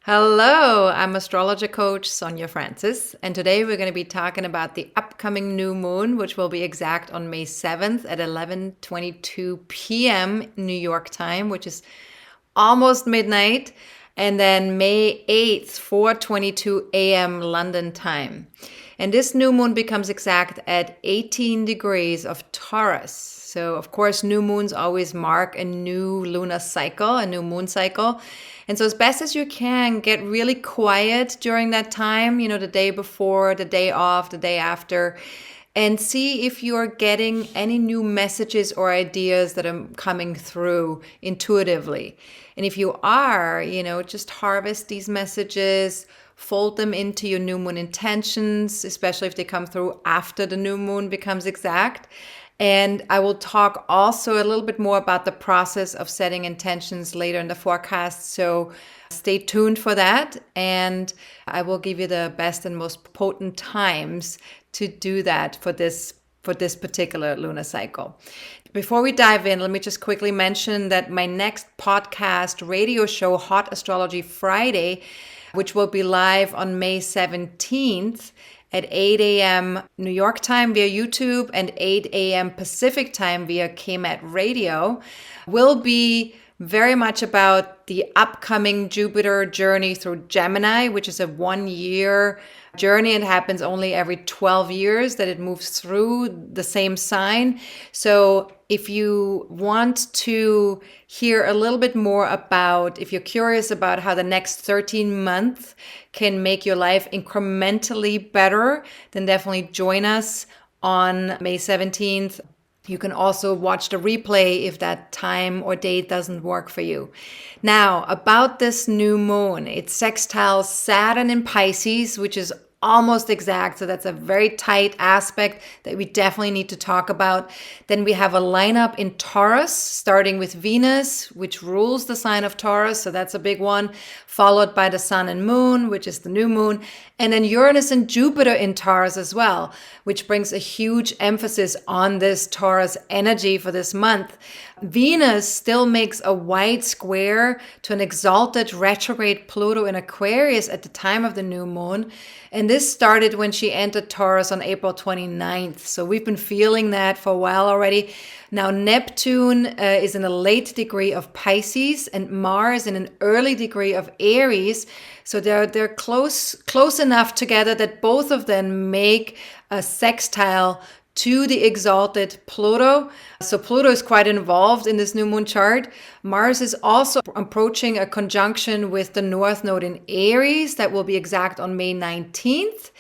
Hello, I'm astrologer coach Sonja Francis, and today we're going to be talking about the upcoming new moon, which will be exact on May 7th at 11:22 p.m. New York time, which is almost midnight, and then May 8th, 4:22 a.m. London time. And this new moon becomes exact at 18 degrees of Taurus. So, of course, new moons always mark a new lunar cycle, a new moon cycle. And so, as best as you can, get really quiet during that time, the day before, the day off, the day after, and see if you're getting any new messages or ideas that are coming through intuitively. And if you are, just harvest these messages, fold them into your new moon intentions, especially if they come through after the new moon becomes exact. And I will talk also a little bit more about the process of setting intentions later in the forecast. So stay tuned for that. And I will give you the best and most potent times to do that for this particular lunar cycle. Before we dive in, let me just quickly mention that my next podcast radio show, Hot Astrology Friday, which will be live on May 17th, at 8 a.m. New York time via YouTube and 8 a.m. Pacific time via KMET Radio, will be very much about the upcoming Jupiter journey through Gemini, which is a 1-year journey. It happens only every 12 years that it moves through the same sign. So if you want to hear a little bit more about, if you're curious about how the next 13 months can make your life incrementally better, then definitely join us on May 17th. You can also watch the replay if that time or date doesn't work for you. Now, about this new moon, it sextiles Saturn in Pisces, which is almost exact. So that's a very tight aspect that we definitely need to talk about. Then we have a lineup in Taurus, starting with Venus, which rules the sign of Taurus. So that's a big one, followed by the sun and moon, which is the new moon. And then Uranus and Jupiter in Taurus as well, which brings a huge emphasis on this Taurus energy for this month. Venus still makes a wide square to an exalted retrograde Pluto in Aquarius at the time of the new moon. And this started when she entered Taurus on April 29th. So we've been feeling that for a while already. Now Neptune is in a late degree of Pisces and Mars in an early degree of Aries. So they're close enough together that both of them make a sextile to the exalted Pluto. So Pluto is quite involved in this new moon chart. Mars is also approaching a conjunction with the North Node in Aries that will be exact on May 19th.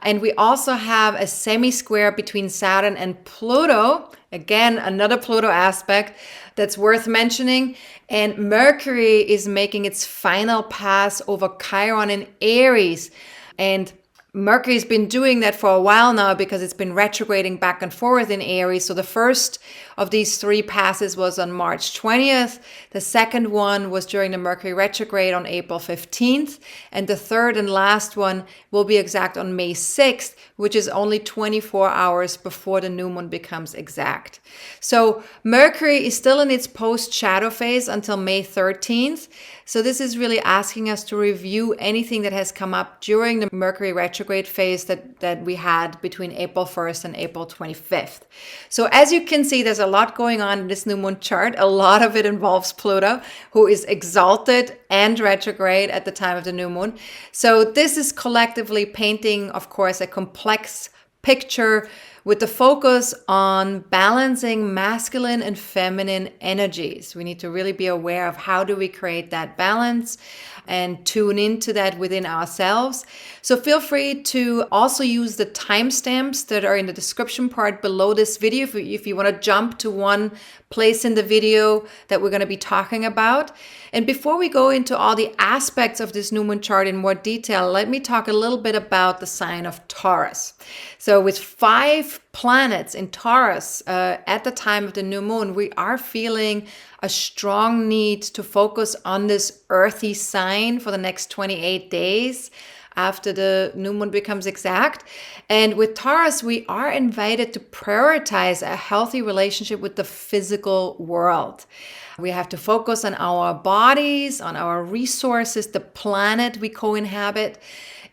And we also have a semi-square between Saturn and Pluto. Again, another Pluto aspect that's worth mentioning. And Mercury is making its final pass over Chiron in Aries. And Mercury's been doing that for a while now because it's been retrograding back and forth in Aries. So the first of these 3 passes was on March 20th. The second one was during the Mercury retrograde on April 15th. And the third and last one will be exact on May 6th, which is only 24 hours before the new moon becomes exact. So Mercury is still in its post-shadow phase until May 13th. So this is really asking us to review anything that has come up during the Mercury retrograde phase that we had between April 1st and April 25th. So as you can see, there's a lot going on in this new moon chart. A lot of it involves Pluto, who is exalted and retrograde at the time of the new moon. So this is collectively painting, of course, a complex picture with the focus on balancing masculine and feminine energies. We need to really be aware of how do we create that balance and tune into that within ourselves. So feel free to also use the timestamps that are in the description part below this video if you want to jump to one place in the video that we're going to be talking about. And before we go into all the aspects of this new moon chart in more detail, let me talk a little bit about the sign of Taurus. So with 5 planets in Taurus at the time of the new moon, we are feeling a strong need to focus on this earthy sign for the next 28 days. after the new moon becomes exact. And with Taurus, we are invited to prioritize a healthy relationship with the physical world. We have to focus on our bodies, on our resources, the planet we co-inhabit.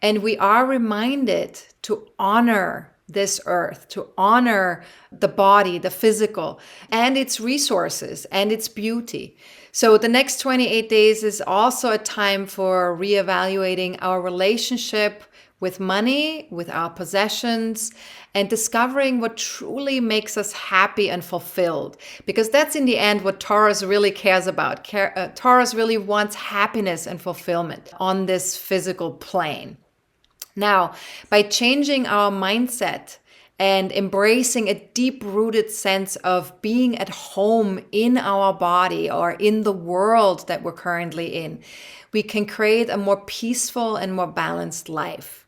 And we are reminded to honor this earth, to honor the body, the physical, and its resources and its beauty. So the next 28 days is also a time for reevaluating our relationship with money, with our possessions, and discovering what truly makes us happy and fulfilled. Because that's in the end what Taurus really cares about. Taurus really wants happiness and fulfillment on this physical plane. Now, by changing our mindset and embracing a deep-rooted sense of being at home in our body or in the world that we're currently in, we can create a more peaceful and more balanced life.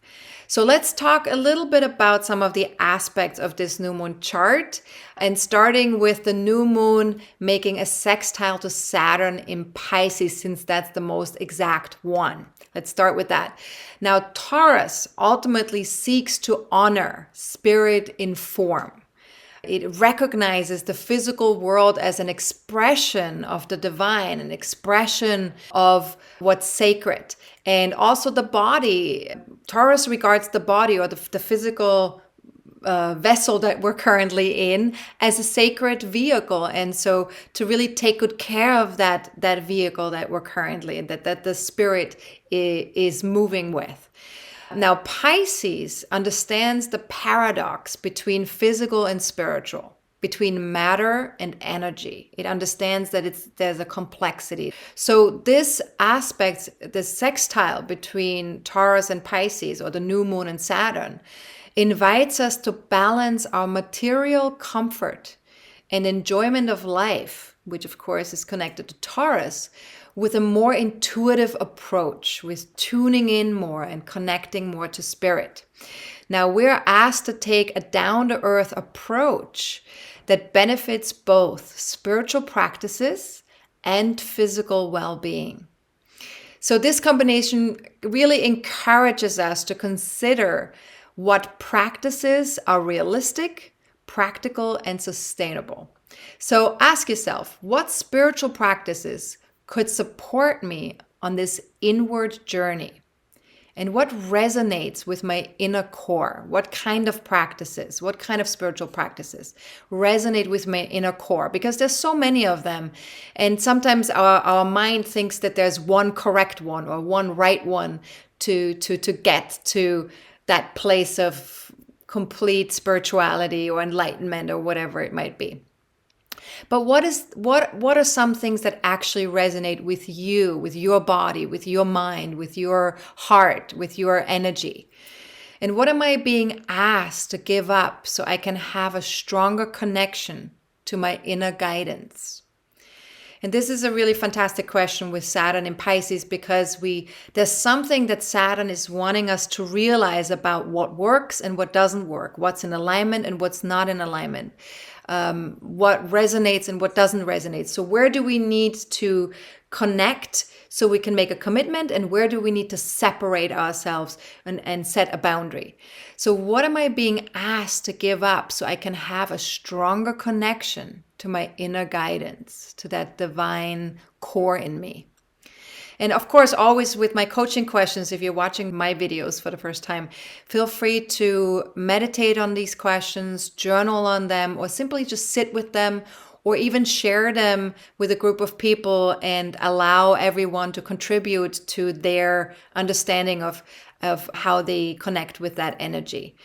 So let's talk a little bit about some of the aspects of this new moon chart, and starting with the new moon making a sextile to Saturn in Pisces, since that's the most exact one. Let's start with that. Now, Taurus ultimately seeks to honor spirit in form. It recognizes the physical world as an expression of the divine, an expression of what's sacred. And also the body. Taurus regards the body, or the physical vessel that we're currently in, as a sacred vehicle. And so to really take good care of that vehicle that we're currently in, that the spirit is moving with. Now, Pisces understands the paradox between physical and spiritual, between matter and energy. It understands that there's a complexity. So this aspect, the sextile between Taurus and Pisces, or the new moon and Saturn, invites us to balance our material comfort and enjoyment of life, which of course is connected to Taurus, with a more intuitive approach, with tuning in more and connecting more to spirit. Now, we're asked to take a down-to-earth approach that benefits both spiritual practices and physical well-being. So this combination really encourages us to consider what practices are realistic, practical, and sustainable. So ask yourself, what spiritual practices could support me on this inward journey? And what resonates with my inner core? What kind of practices, what kind of spiritual practices resonate with my inner core? Because there's so many of them. And sometimes our mind thinks that there's one correct one or one right one to get to that place of complete spirituality or enlightenment or whatever it might be. But what are some things that actually resonate with you, with your body, with your mind, with your heart, with your energy? And what am I being asked to give up so I can have a stronger connection to my inner guidance? And this is a really fantastic question with Saturn in Pisces, because there's something that Saturn is wanting us to realize about what works and what doesn't work, what's in alignment and what's not in alignment. What resonates and what doesn't resonate. So where do we need to connect so we can make a commitment, and where do we need to separate ourselves and set a boundary? So what am I being asked to give up so I can have a stronger connection to my inner guidance, to that divine core in me? And of course, always with my coaching questions, if you're watching my videos for the first time, feel free to meditate on these questions, journal on them, or simply just sit with them, or even share them with a group of people and allow everyone to contribute to their understanding of how they connect with that energy.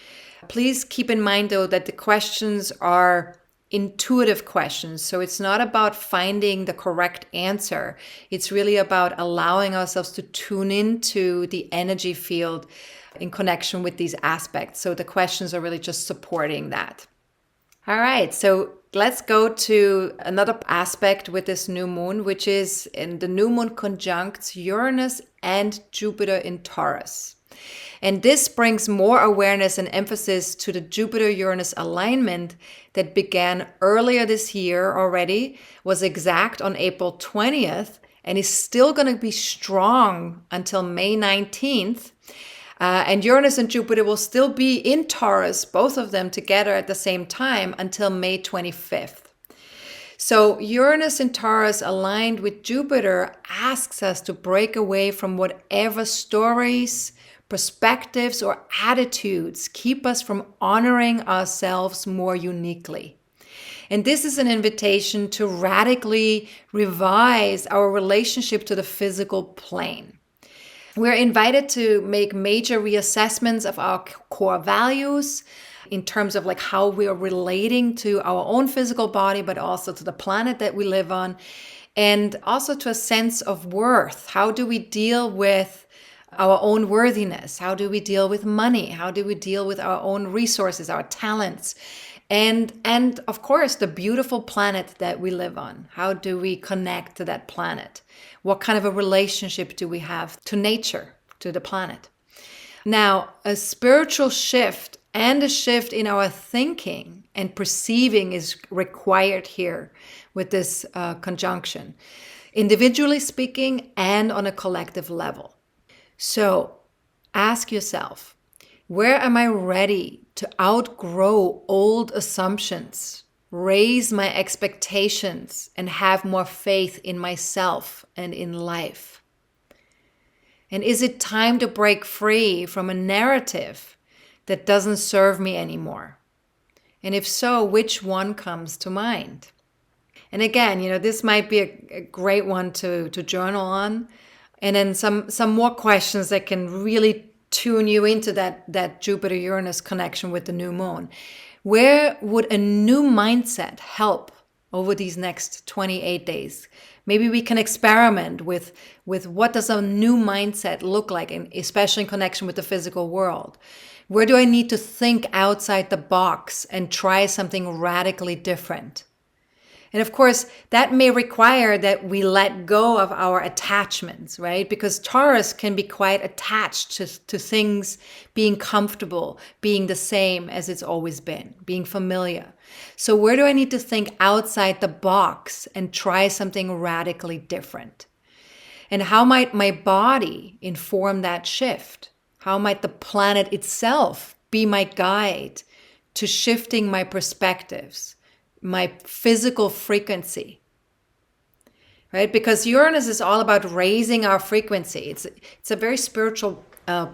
Please keep in mind, though, that the questions are intuitive questions. So it's not about finding the correct answer. It's really about allowing ourselves to tune into the energy field in connection with these aspects. So the questions are really just supporting that. All right, so let's go to another aspect with this new moon, which is in the new moon conjuncts Uranus and Jupiter in Taurus. And this brings more awareness and emphasis to the Jupiter-Uranus alignment that began earlier this year already, was exact on April 20th, and is still going to be strong until May 19th. And Uranus and Jupiter will still be in Taurus, both of them together at the same time until May 25th. So Uranus in Taurus aligned with Jupiter asks us to break away from whatever stories, perspectives, or attitudes keep us from honoring ourselves more uniquely. And this is an invitation to radically revise our relationship to the physical plane. We're invited to make major reassessments of our core values in terms of like how we are relating to our own physical body, but also to the planet that we live on, and also to a sense of worth. How do we deal with our own worthiness? How do we deal with money? How do we deal with our own resources, our talents? And of course, the beautiful planet that we live on. How do we connect to that planet? What kind of a relationship do we have to nature, to the planet? Now, a spiritual shift and a shift in our thinking and perceiving is required here with this conjunction, individually speaking and on a collective level. So ask yourself, where am I ready to outgrow old assumptions, raise my expectations, and have more faith in myself and in life? And is it time to break free from a narrative that doesn't serve me anymore? And if so, which one comes to mind? And again, this might be a great one to journal on. And then some more questions that can really tune you into that Jupiter-Uranus connection with the new moon. Where would a new mindset help over these next 28 days? Maybe we can experiment with what does a new mindset look like, and especially in connection with the physical world. Where do I need to think outside the box and try something radically different? And of course, that may require that we let go of our attachments, right? Because Taurus can be quite attached to things being comfortable, being the same as it's always been, being familiar. So where do I need to think outside the box and try something radically different? And how might my body inform that shift? How might the planet itself be my guide to shifting my perspectives, my physical frequency, right? Because Uranus is all about raising our frequency. It's a very spiritual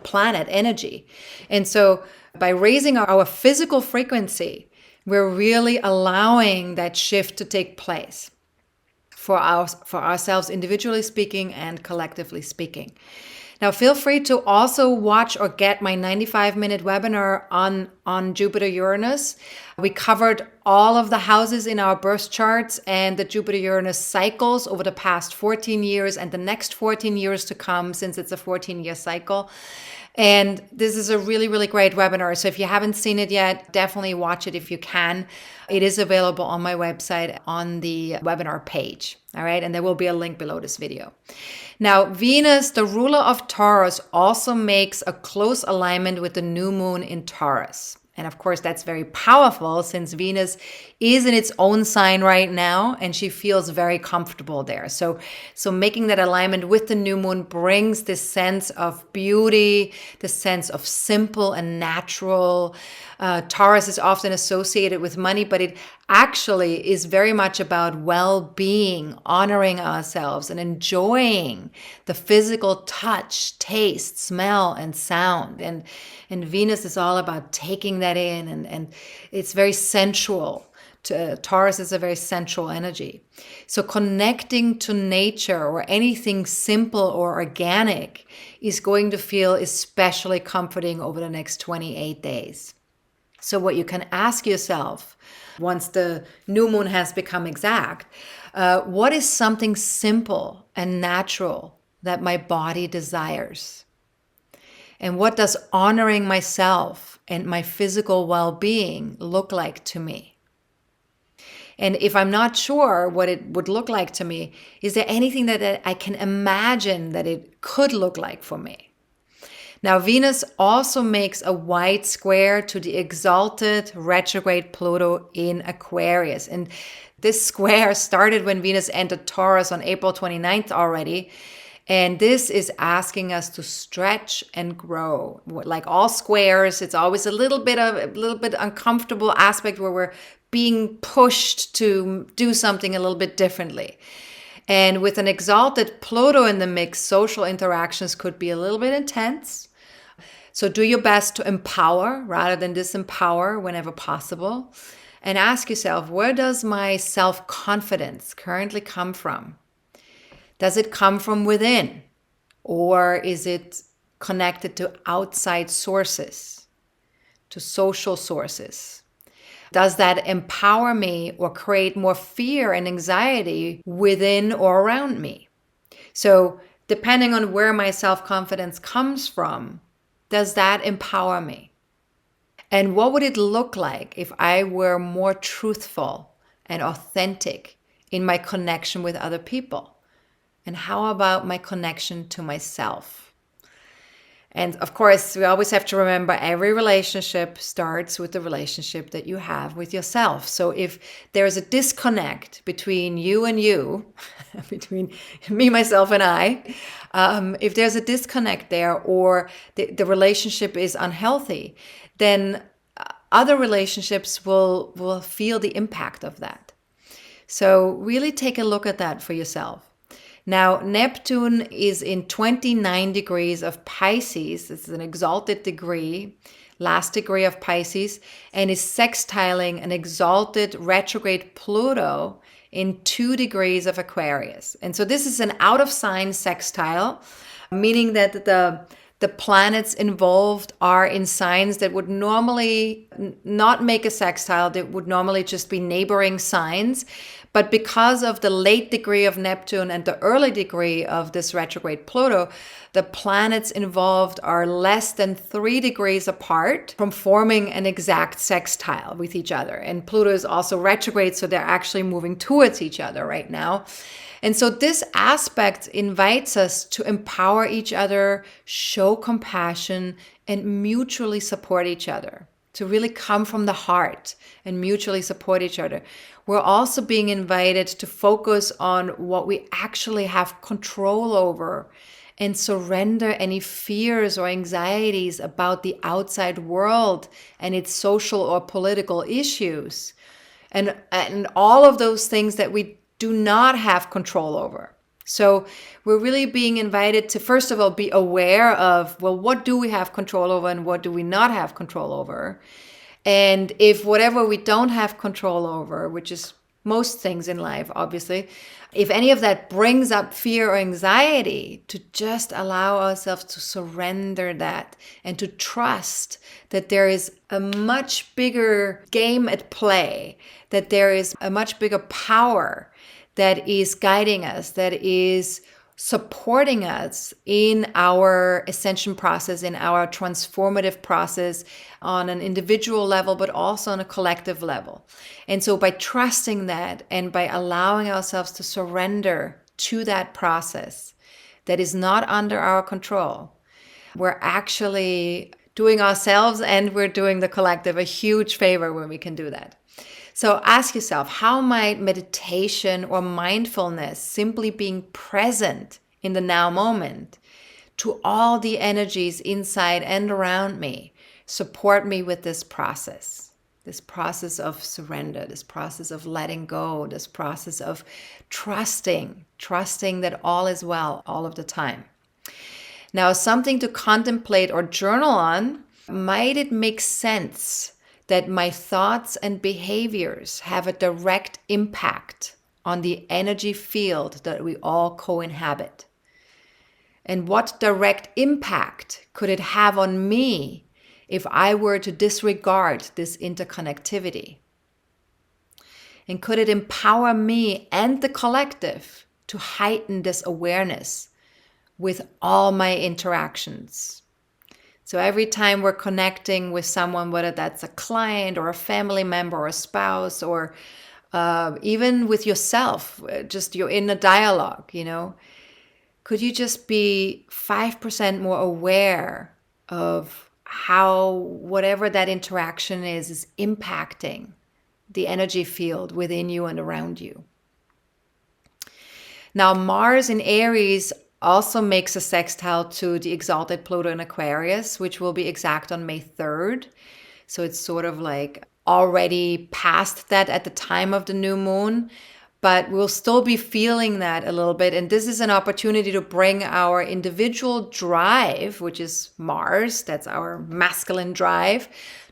planet energy. And so by raising our physical frequency, we're really allowing that shift to take place for ourselves, individually speaking and collectively speaking. Now, feel free to also watch or get my 95-minute webinar on Jupiter-Uranus. We covered all of the houses in our birth charts and the Jupiter-Uranus cycles over the past 14 years and the next 14 years to come, since it's a 14-year cycle. And this is a really, really great webinar. So if you haven't seen it yet, definitely watch it if you can. It is available on my website on the webinar page. All right. And there will be a link below this video. Now, Venus, the ruler of Taurus, also makes a close alignment with the new moon in Taurus. And of course, that's very powerful since Venus is in its own sign right now and she feels very comfortable there. So making that alignment with the new moon brings this sense of beauty, the sense of simple and natural. Taurus is often associated with money, but it actually is very much about well-being, honoring ourselves and enjoying the physical touch, taste, smell, and sound. And Venus is all about taking that in, and it's very sensual. Taurus is a very sensual energy. So connecting to nature or anything simple or organic is going to feel especially comforting over the next 28 days. So what you can ask yourself once the new moon has become exact, what is something simple and natural that my body desires? And what does honoring myself and my physical well-being look like to me? And if I'm not sure what it would look like to me, is there anything that I can imagine that it could look like for me? Now, Venus also makes a wide square to the exalted retrograde Pluto in Aquarius. And this square started when Venus entered Taurus on April 29th already. And this is asking us to stretch and grow. Like all squares, it's always a little bit uncomfortable aspect where we're being pushed to do something a little bit differently. And with an exalted Pluto in the mix, social interactions could be a little bit intense. So do your best to empower rather than disempower whenever possible. And ask yourself, where does my self-confidence currently come from? Does it come from within? Or is it connected to outside sources, to social sources? Does that empower me or create more fear and anxiety within or around me? So depending on where my self-confidence comes from, does that empower me? And what would it look like if I were more truthful and authentic in my connection with other people? And how about my connection to myself? And of course, we always have to remember every relationship starts with the relationship that you have with yourself. So if there is a disconnect between you and you, between me, myself, and I, if there's a disconnect there or the relationship is unhealthy, then other relationships will feel the impact of that. So really take a look at that for yourself. Now, Neptune is in 29 degrees of Pisces. This is an exalted degree, last degree of Pisces, and is sextiling an exalted retrograde Pluto in 2 degrees of Aquarius. And so this is an out of sign sextile, meaning that the planets involved are in signs that would normally not make a sextile. That would normally just be neighboring signs. But because of the late degree of Neptune and the early degree of this retrograde Pluto, the planets involved are less than 3 degrees apart from forming an exact sextile with each other. And Pluto is also retrograde, so they're actually moving towards each other right now. And so this aspect invites us to empower each other, show compassion, and mutually support each other, to really come from the heart and mutually support each other. We're also being invited to focus on what we actually have control over and surrender any fears or anxieties about the outside world and its social or political issues. And all of those things that we do not have control over. So we're really being invited to, first of all, be aware of, well, what do we have control over and what do we not have control over? And if whatever we don't have control over, which is most things in life, obviously, if any of that brings up fear or anxiety, to just allow ourselves to surrender that and to trust that there is a much bigger game at play, that there is a much bigger power that is guiding us, that is supporting us in our ascension process, in our transformative process on an individual level, but also on a collective level. And so by trusting that and by allowing ourselves to surrender to that process that is not under our control, we're actually doing ourselves and we're doing the collective a huge favor when we can do that. So ask yourself, how might meditation or mindfulness, simply being present in the now moment to all the energies inside and around me, support me with this process of surrender, this process of letting go, this process of trusting that all is well all of the time. Now, something to contemplate or journal on, might it make sense that my thoughts and behaviors have a direct impact on the energy field that we all co-inhabit? And what direct impact could it have on me if I were to disregard this interconnectivity? And could it empower me and the collective to heighten this awareness with all my interactions? So every time we're connecting with someone, whether that's a client or a family member or a spouse or even with yourself, just you're in a dialogue, could you just be 5% more aware of how whatever that interaction is impacting the energy field within you and around you? Now, Mars in Aries also makes a sextile to the exalted Pluto in Aquarius, which will be exact on May 3rd. So it's sort of like already past that at the time of the new moon, but we'll still be feeling that a little bit. And this is an opportunity to bring our individual drive, which is Mars, that's our masculine drive,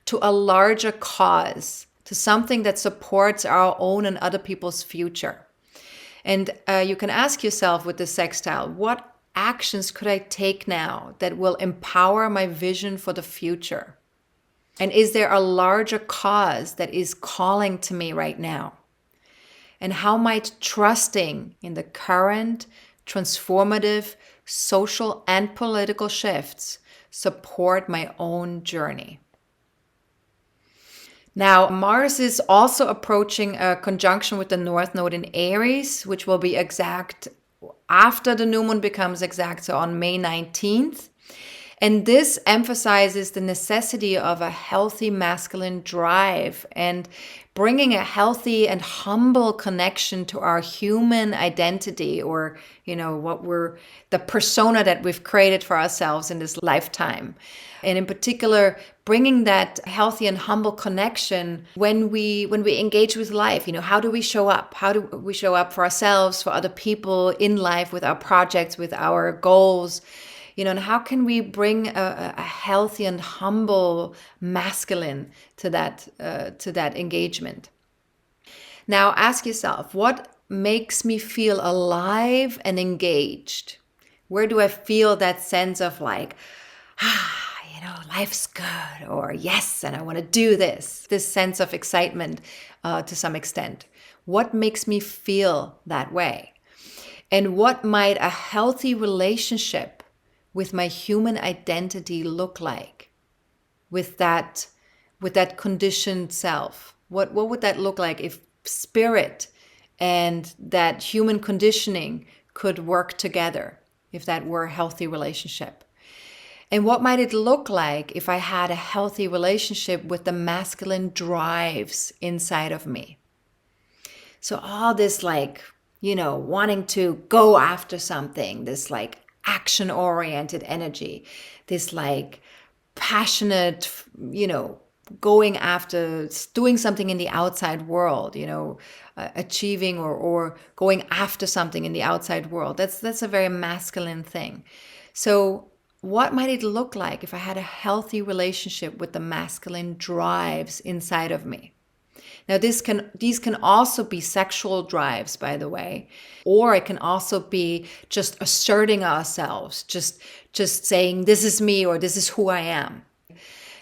to a larger cause, to something that supports our own and other people's future. And you can ask yourself with the sextile, what actions could I take now that will empower my vision for the future? And is there a larger cause that is calling to me right now? And how might trusting in the current transformative social and political shifts support my own journey? Now, Mars is also approaching a conjunction with the North Node in Aries, which will be exact after the new moon becomes exact, so on May 19th. And this emphasizes the necessity of a healthy masculine drive and bringing a healthy and humble connection to our human identity, or, the persona that we've created for ourselves in this lifetime. And in particular, bringing that healthy and humble connection when we engage with life. How do we show up? How do we show up for ourselves, for other people in life, with our projects, with our goals? And how can we bring a healthy and humble masculine to that engagement? Now ask yourself, what makes me feel alive and engaged? Where do I feel that sense of like, life's good, or yes, and I want to do this sense of excitement to some extent? What makes me feel that way? And what might a healthy relationship with my human identity look like, with that conditioned self? What would that look like if spirit and that human conditioning could work together, if that were a healthy relationship? And what might it look like if I had a healthy relationship with the masculine drives inside of me? So all this wanting to go after something, this action-oriented energy, this passionate, going after doing something in the outside world, achieving or going after something in the outside world. That's a very masculine thing. So what might it look like if I had a healthy relationship with the masculine drives inside of me? Now, these can also be sexual drives, by the way, or it can also be just asserting ourselves, just saying, this is me, or this is who I am.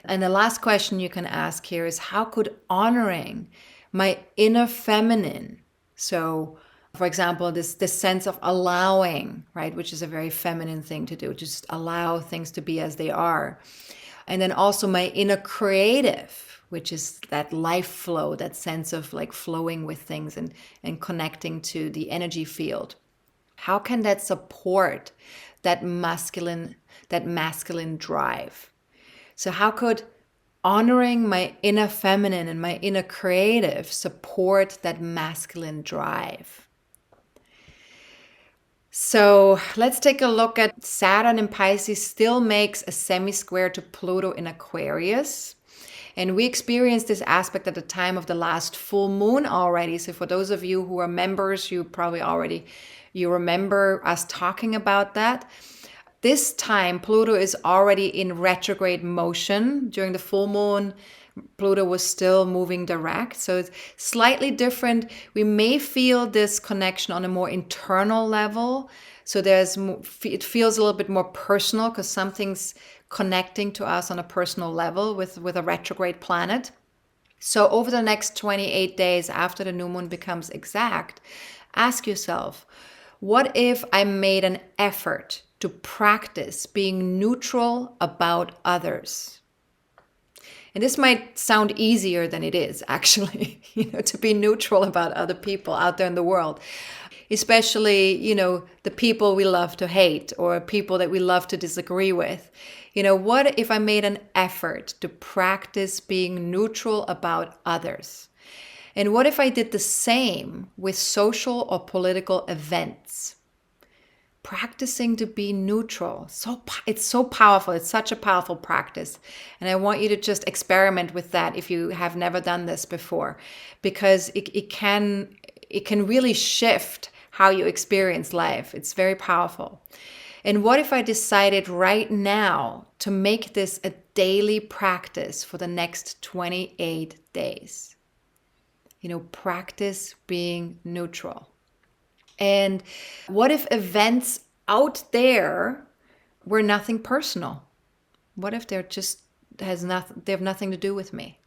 And the last question you can ask here is, how could honoring my inner feminine, so for example, this sense of allowing, right, which is a very feminine thing to do, just allow things to be as they are. And then also my inner creative, which is that life flow, that sense of flowing with things and connecting to the energy field. How can that support that masculine drive? So how could honoring my inner feminine and my inner creative support that masculine drive? So let's take a look at Saturn in Pisces still makes a semi-square to Pluto in Aquarius. And we experienced this aspect at the time of the last full moon already. So for those of you who are members, you remember us talking about that. This time, Pluto is already in retrograde motion. During the full moon, Pluto was still moving direct. So it's slightly different. We may feel this connection on a more internal level. So it feels a little bit more personal because something's connecting to us on a personal level with a retrograde planet. So over the next 28 days after the new moon becomes exact, ask yourself, what if I made an effort to practice being neutral about others? And this might sound easier than it is, actually, to be neutral about other people out there in the world, especially, the people we love to hate or people that we love to disagree with. What if I made an effort to practice being neutral about others? And what if I did the same with social or political events? practicing to be neutral. It's so powerful. It's such a powerful practice. And I want you to just experiment with that if you have never done this before, because it can really shift how you experience life. It's very powerful. And what if I decided right now to make this a daily practice for the next 28 days? Practice being neutral. And what if events out there were nothing personal? What if they have nothing to do with me?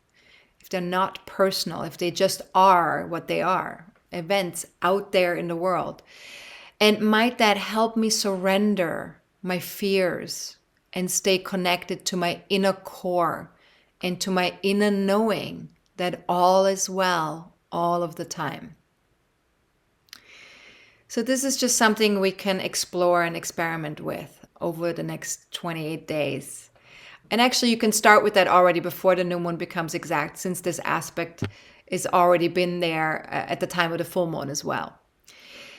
If they're not personal, if they just are what they are, events out there in the world. And might that help me surrender my fears and stay connected to my inner core and to my inner knowing that all is well all of the time? So this is just something we can explore and experiment with over the next 28 days. And actually, you can start with that already before the new moon becomes exact, since this aspect is already been there at the time of the full moon as well.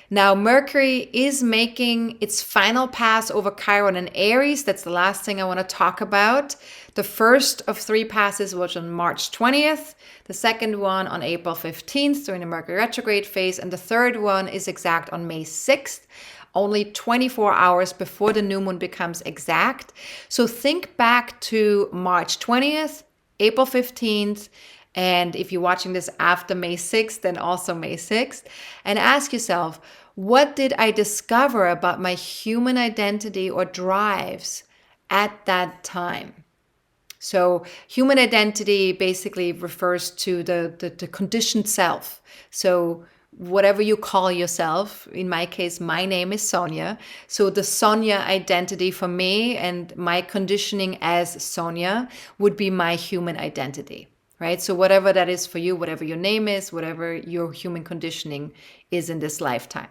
Now, Mercury is making its final pass over Chiron and Aries. That's the last thing I want to talk about. The first of 3 passes was on March 20th. The second one on April 15th during the Mercury retrograde phase. And the third one is exact on May 6th, only 24 hours before the new moon becomes exact. So think back to March 20th, April 15th, and if you're watching this after May 6th, then also May 6th, and ask yourself, what did I discover about my human identity or drives at that time? So human identity basically refers to the conditioned self. So whatever you call yourself, in my case, my name is Sonja. So the Sonja identity for me and my conditioning as Sonja would be my human identity. Right? So whatever that is for you, whatever your name is, whatever your human conditioning is in this lifetime.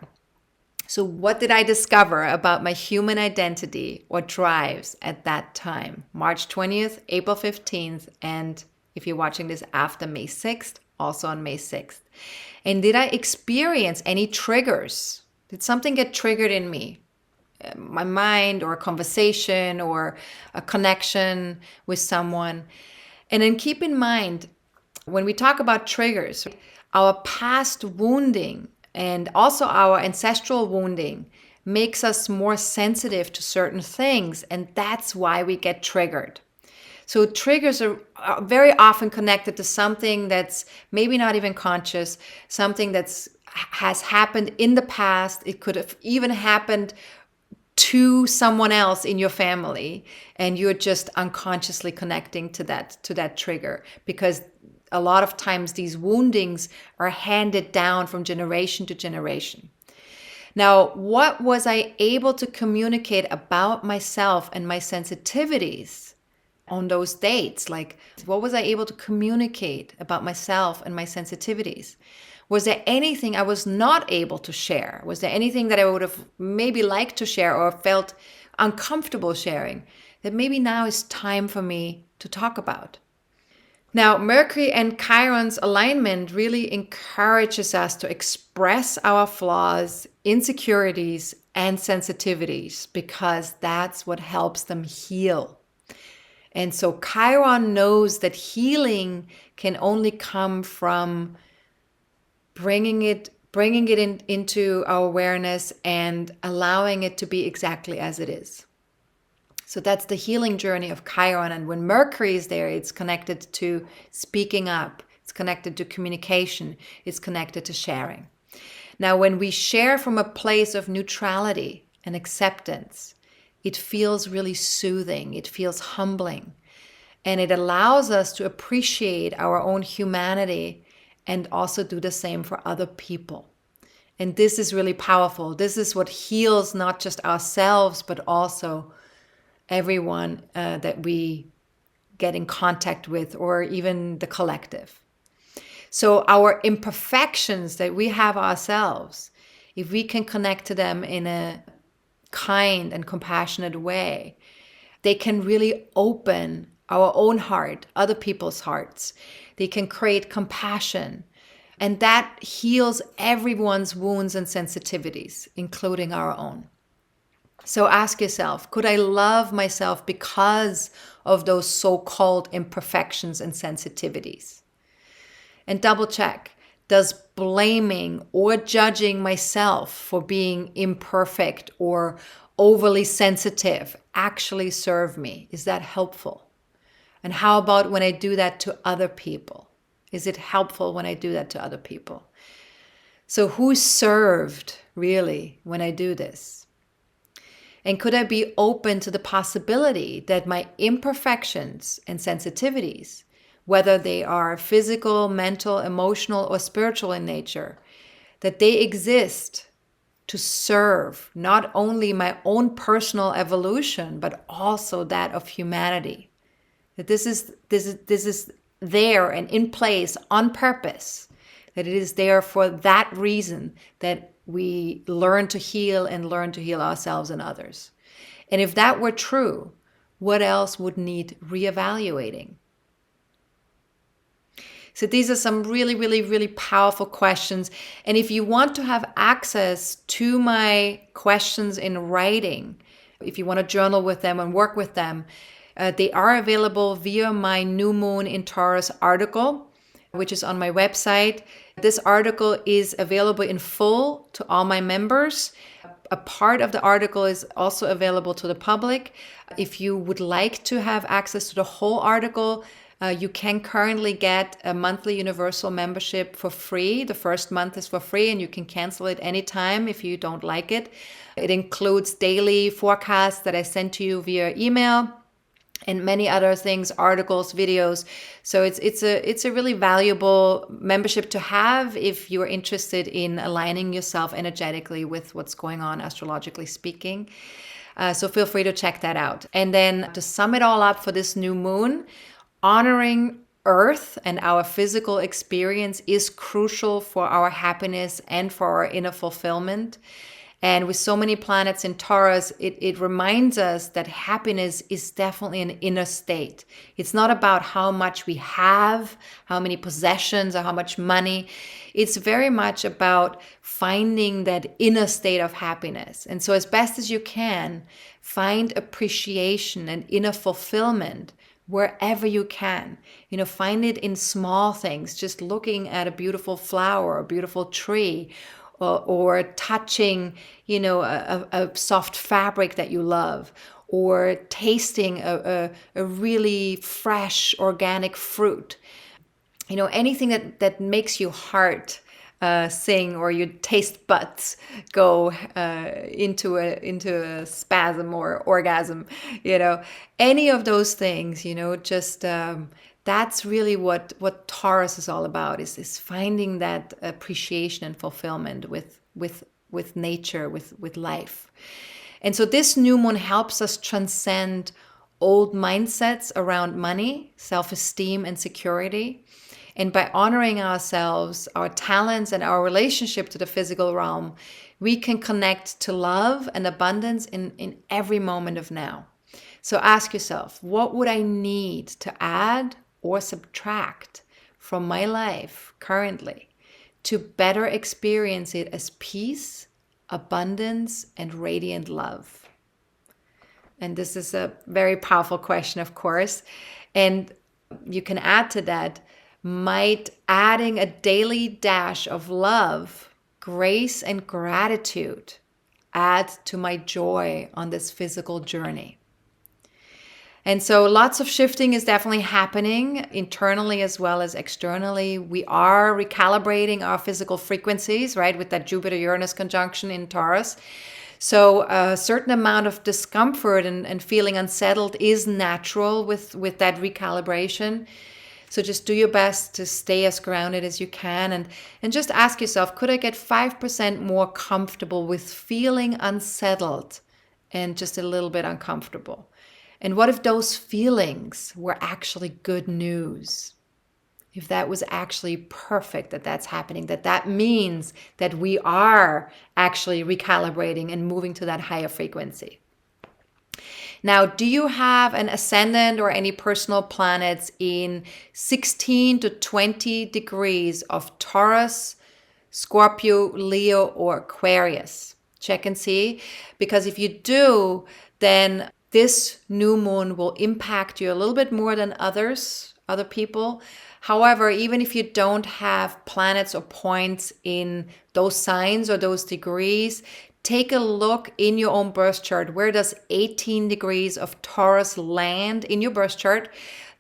So what did I discover about my human identity or drives at that time? March 20th, April 15th, and if you're watching this after May 6th, also on May 6th. And did I experience any triggers? Did something get triggered in me? My mind, or a conversation, or a connection with someone? And then keep in mind, when we talk about triggers, our past wounding and also our ancestral wounding makes us more sensitive to certain things, and that's why we get triggered. So triggers are very often connected to something that's maybe not even conscious, something has happened in the past. It could have even happened to someone else in your family, and you're just unconsciously connecting to that trigger, because a lot of times these woundings are handed down from generation to generation. Now, what was I able to communicate about myself and my sensitivities on those dates? Like, what was I able to communicate about myself and my sensitivities? Was there anything I was not able to share? Was there anything that I would have maybe liked to share or felt uncomfortable sharing that maybe now is time for me to talk about? Now, Mercury and Chiron's alignment really encourages us to express our flaws, insecurities, and sensitivities, because that's what helps them heal. And so Chiron knows that healing can only come from bringing it into our awareness and allowing it to be exactly as it is. So that's the healing journey of Chiron. And when Mercury is there, it's connected to speaking up. It's connected to communication. It's connected to sharing. Now, when we share from a place of neutrality and acceptance, it feels really soothing. It feels humbling. And it allows us to appreciate our own humanity and also do the same for other people. And this is really powerful. This is what heals not just ourselves, but also everyone that we get in contact with, or even the collective. So our imperfections that we have ourselves, if we can connect to them in a kind and compassionate way, they can really open our own heart, other people's hearts. They can create compassion, and that heals everyone's wounds and sensitivities, including our own. So ask yourself, could I love myself because of those so-called imperfections and sensitivities? And double check, does blaming or judging myself for being imperfect or overly sensitive actually serve me? Is that helpful? And how about when I do that to other people? Is it helpful when I do that to other people? So who's served really when I do this? And could I be open to the possibility that my imperfections and sensitivities, whether they are physical, mental, emotional, or spiritual in nature, that they exist to serve not only my own personal evolution, but also that of humanity? That this is there and in place on purpose, that it is there for that reason, that we learn to heal and learn to heal ourselves and others. And if that were true, what else would need reevaluating? So these are some really, really, really powerful questions. And if you want to have access to my questions in writing, if you want to journal with them and work with them, they are available via my New Moon in Taurus article, which is on my website. This article is available in full to all my members. A part of the article is also available to the public. If you would like to have access to the whole article, you can currently get a monthly universal membership for free. The first month is for free and you can cancel it anytime if you don't like it. It includes daily forecasts that I send to you via email and many other things, articles, videos. So it's a really valuable membership to have if you're interested in aligning yourself energetically with what's going on astrologically speaking. So feel free to check that out. And then to sum it all up for this new moon, honoring Earth and our physical experience is crucial for our happiness and for our inner fulfillment. And with so many planets in Taurus, it reminds us that happiness is definitely an inner state. It's not about how much we have, how many possessions, or how much money. It's very much about finding that inner state of happiness. And so as best as you can, find appreciation and inner fulfillment wherever you can. Find it in small things, just looking at a beautiful flower, a beautiful tree, or touching, a soft fabric that you love, or tasting a really fresh organic fruit. Anything that makes your heart sing, or your taste buds go into a spasm or orgasm. Any of those things. Just that's really what Taurus is all about, is finding that appreciation and fulfillment with nature, with life. And so this new moon helps us transcend old mindsets around money, self-esteem, and security. And by honoring ourselves, our talents, and our relationship to the physical realm, we can connect to love and abundance in every moment of now. So ask yourself, what would I need to add or subtract from my life currently to better experience it as peace, abundance, and radiant love? And this is a very powerful question, of course. And you can add to that, might adding a daily dash of love, grace, and gratitude add to my joy on this physical journey? And so lots of shifting is definitely happening internally as well as externally. We are recalibrating our physical frequencies, right, with that Jupiter-Uranus conjunction in Taurus. So a certain amount of discomfort and feeling unsettled is natural with that recalibration. So just do your best to stay as grounded as you can, and just ask yourself, could I get 5% more comfortable with feeling unsettled and just a little bit uncomfortable? And what if those feelings were actually good news? If that was actually perfect, that's happening, that means that we are actually recalibrating and moving to that higher frequency. Now, do you have an ascendant or any personal planets in 16 to 20 degrees of Taurus, Scorpio, Leo, or Aquarius? check and see. Because if you do, then this new moon will impact you a little bit more than other people. However, even if you don't have planets or points in those signs or those degrees, take a look in your own birth chart. Where does 18 degrees of Taurus land in your birth chart?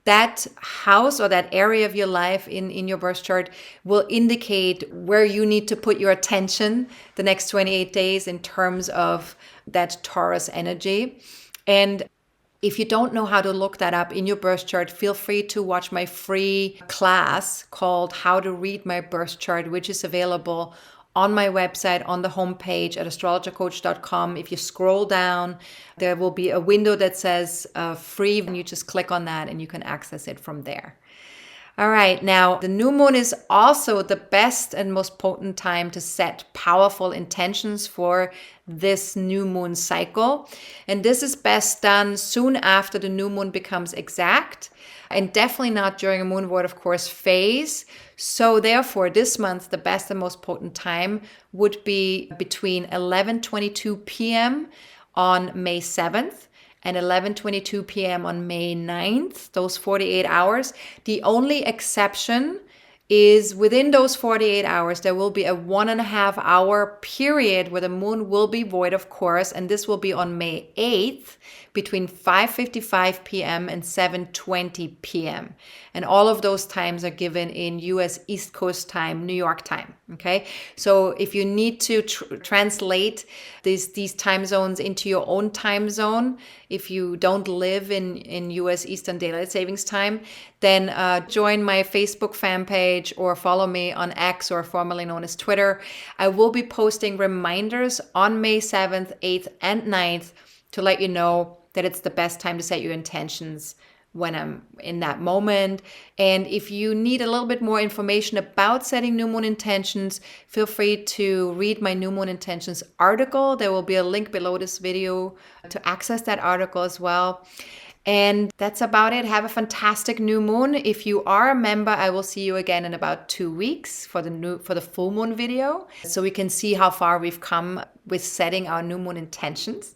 That house or that area of your life in your birth chart will indicate where you need to put your attention the next 28 days in terms of that Taurus energy. And if you don't know how to look that up in your birth chart, feel free to watch my free class called How to Read My Birth Chart, which is available on my website on the homepage at astrologercoach.com. If you scroll down, there will be a window that says free, and you just click on that and you can access it from there. All right, now the new moon is also the best and most potent time to set powerful intentions for this new moon cycle. And this is best done soon after the new moon becomes exact, and definitely not during a moon void, of course, phase. So therefore, this month, the best and most potent time would be between 11:22 p.m. on May 7th and 11:22 p.m. on May 9th, those 48 hours. The only exception is within those 48 hours, there will be a 1.5 hour period where the moon will be void, of course, and this will be on May 8th between 5:55 p.m. and 7:20 p.m. And all of those times are given in US East Coast time, New York time. Okay, so if you need to translate these time zones into your own time zone, if you don't live in US Eastern Daylight Savings Time, then join my Facebook fan page or follow me on X, or formerly known as Twitter. I will be posting reminders on May 7th, 8th, and 9th to let you know that it's the best time to set your intentions when I'm in that moment. And if you need a little bit more information about setting new moon intentions, feel free to read my new moon intentions article. There will be a link below this video to access that article as well. And that's about it. Have a fantastic new moon. If you are a member, I will see you again in about 2 weeks for the full moon video, so we can see how far we've come with setting our new moon intentions.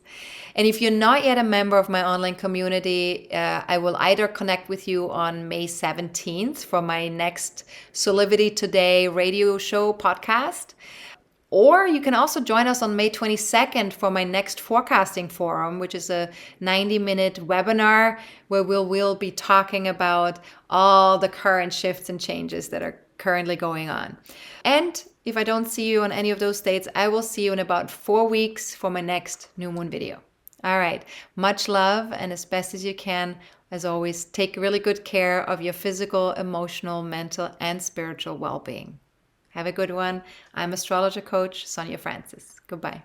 And if you're not yet a member of my online community, I will either connect with you on May 17th for my next Solidity Today radio show podcast, or you can also join us on May 22nd for my next forecasting forum, which is a 90-minute webinar where we'll be talking about all the current shifts and changes that are currently going on. And if I don't see you on any of those dates, I will see you in about 4 weeks for my next new moon video. All right, much love, and as best as you can, as always, take really good care of your physical, emotional, mental, and spiritual well-being. Have a good one. I'm astrologer coach Sonja Francis. Goodbye.